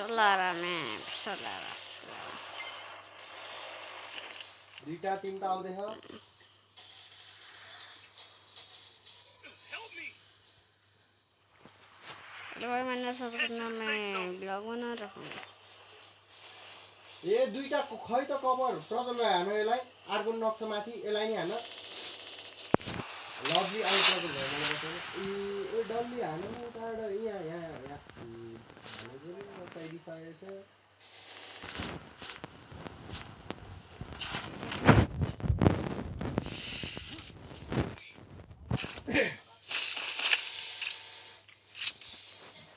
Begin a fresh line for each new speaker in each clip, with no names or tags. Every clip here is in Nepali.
Solara, man. Solara.
दुईटा तीनटा आउँदै छ
भाई मैंने सोचा था मैं ब्लॉग बना रहा हूँ
ए दुईटा खै त कभर प्रजल भाइ हान यसलाई अर्को नक्छ माथि यसलाई नि हान लभली आउट प्रजल भाइ मलाई बताउनु ए डल्ली हान नि उताबाट यहाँ यहाँ यहाँ हाने चाहिँ बताइदिइसकेको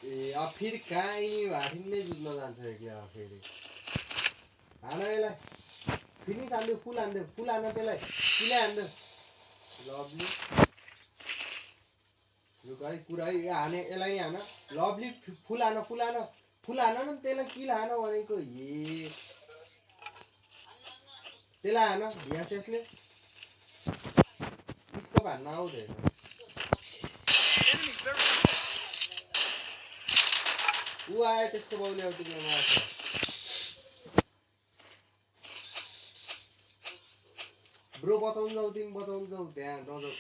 ए अब फेरि कहाँ यिनी भाटिनै जुत्न जान्छ कि अब फेरि हान यसलाई फिनिस हान्देऊ फुल हान त्यसलाई किन हान्देऊ लभली रुक है कुरा है हाने यसलाई नि हान लभली फुल हान न त्यसलाई किन हान भनेको ए त्यसलाई हान भ्यासेसले स्कोप हान्न आउँदैन ऊ आयो त्यसको बाउले अब टिक्न मार्छ ब्रो बताउनु जाऊ तिमी बताउनु जाऊ त्यहाँ नजाऊ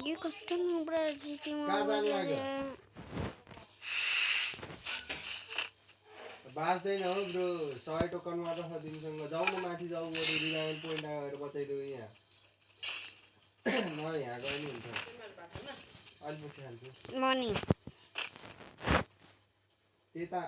ये कस्तो नब्रा जीती
कहाँ जानु लाग्यो बाँच्दैन हो ब्रो 100 टोकन मात्र छ तिमीसँग जाऊ न माथि जाऊ बरु रिलायन पोइन्ट आएर बचाइदेऊ यहाँ म यहाँ गए नि हुन्छ अलि पछि खान्छु
मनी
त्यता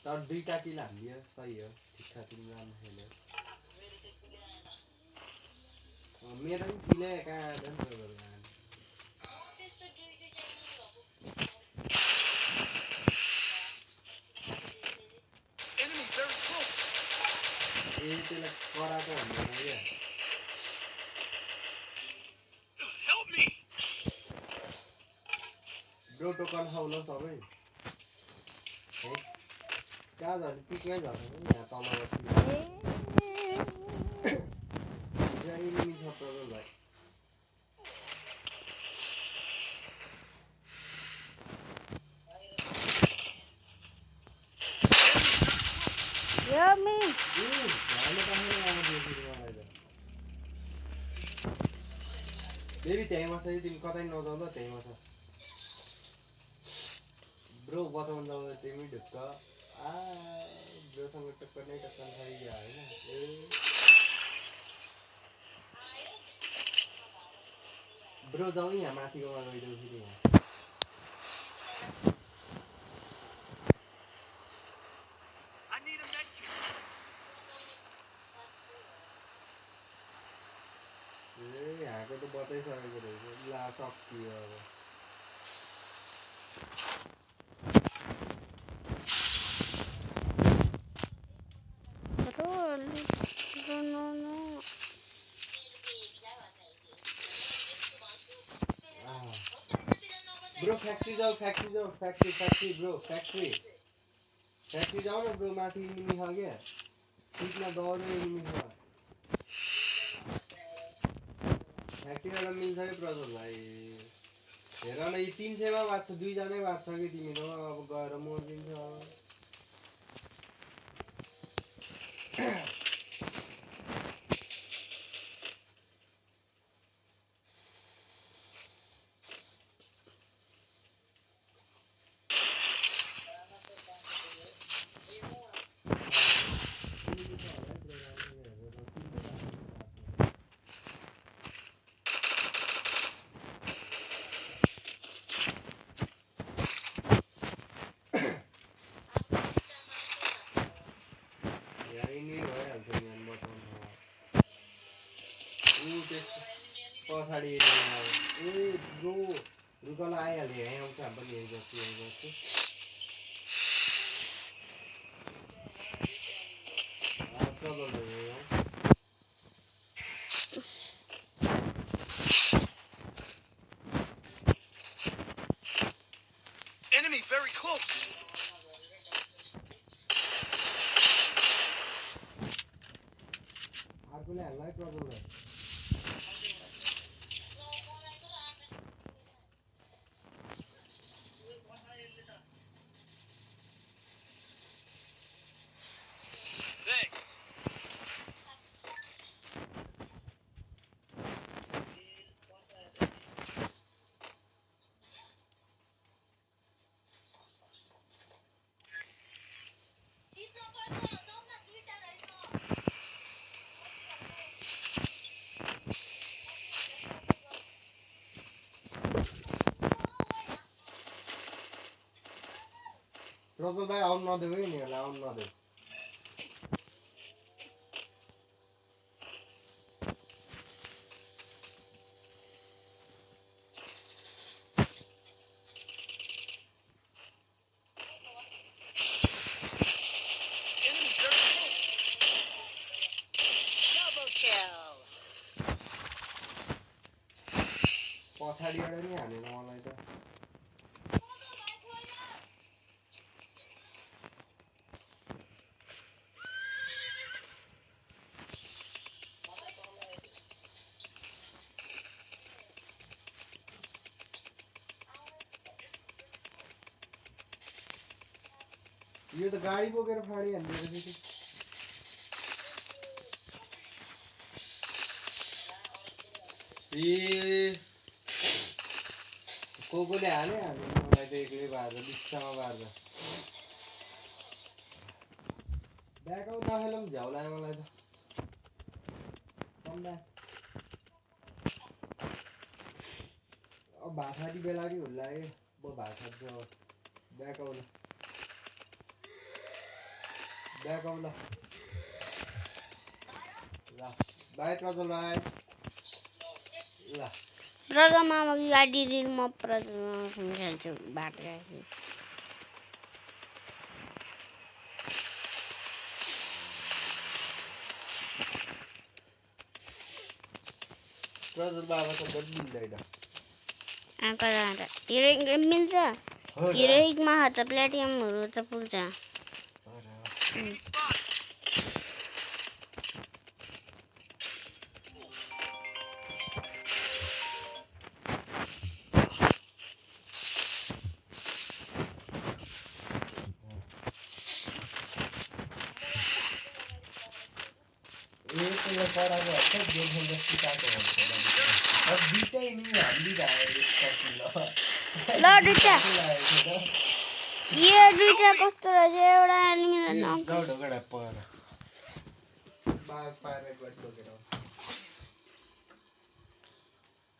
तर दुईटा किल हालियो सही हो ठिक छ तिमी राम्रो खेल्यो मेरो पनि किलै कहाँ ए त्यसलाई कराको भन्दैन क्या ब्रो टोकन खाउन सबै है कहाँ झन् पिकमै झर्छ यहाँ तल एनिमी छ प्रबल भाइ बेबी त्यहीँमा छ तिमी कतै नजाऊ ल त्यहीँमा छ ब्रो बताउनु जाऊ तिमी ढुक्क ब्रोसँग टक्कर नै टक्कर खाइदियो होइन ब्रो जाऊ यहाँ माथिकोमा गइदेऊ फेरि यहाँ ए यहाँको त बताइसकेको रहेछ ला सकियो अब ब्रो फ्याक्ट्री जाऊ फ्याक्ट्री ब्रो फ्याक्ट्री जाऊ न ब्रो माथि एनिमी छ क्या पिकमा दौड्ने एनिमी छ फ्याक्ट्रीवाला मिल्छ है प्रजल भाइ हेर न यी 300 मा बाँच्छ दुईजनै बाँच्छ कि तिमी त अब गएर मरिदिन्छ पछाडि ए ब्रो रुकल आइहाल्यो यहाँ आउँछ हामी पनि यही गर्छु प्रबल भयो
very close.
अर्कोले हाल्ला है प्रबललाई
Thanks.
प्रबल भाइ आउन नदेऊ है यिनीहरूलाई आउन नदेऊ
Enemy very close. Double kill.
पछाडिबाट नि हानेन मलाई त यो त गाडी बोकेर फाडी हान्दै रहेछ ए कोले हाने मलाई त एक्लै बार्छ बिस्तामा बार्छ ब्याकआउट नखेल पनि झ्याउ लाग्यो मलाई त कम ब्याक अब भाषाटी बेला नि हुन लाग्यो म भाषा ब्याकआउट ल बाई प्रजल भाइ ल
प्रजलमा अघि गाडी दिनु म प्रजलसँग खेल्छु बाटो राखी
प्रजल बाबासँग पनि मिल्दैन
कता हिरोइक मिल्छ हिरोइकमा त प्लेटियमहरू त पुग्छ
पढाएको हुन्छ गेम सिकाएको हुन्छ अब दुइटै इनिङ हालिरहेको
ल दुईटा यो दुईटा कस्तो रहेछ एउटा एनिमीलाई
गडा पर बाघ पारेर गड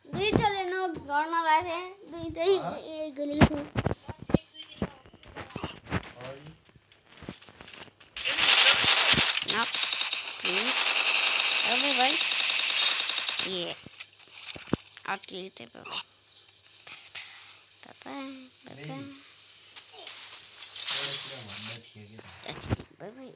दुईटाले नक गर्न लाग्थे दुईटै गोलीले नक अबे भाइ ये अटली चाहिँ पापा पापा भाइ भाइ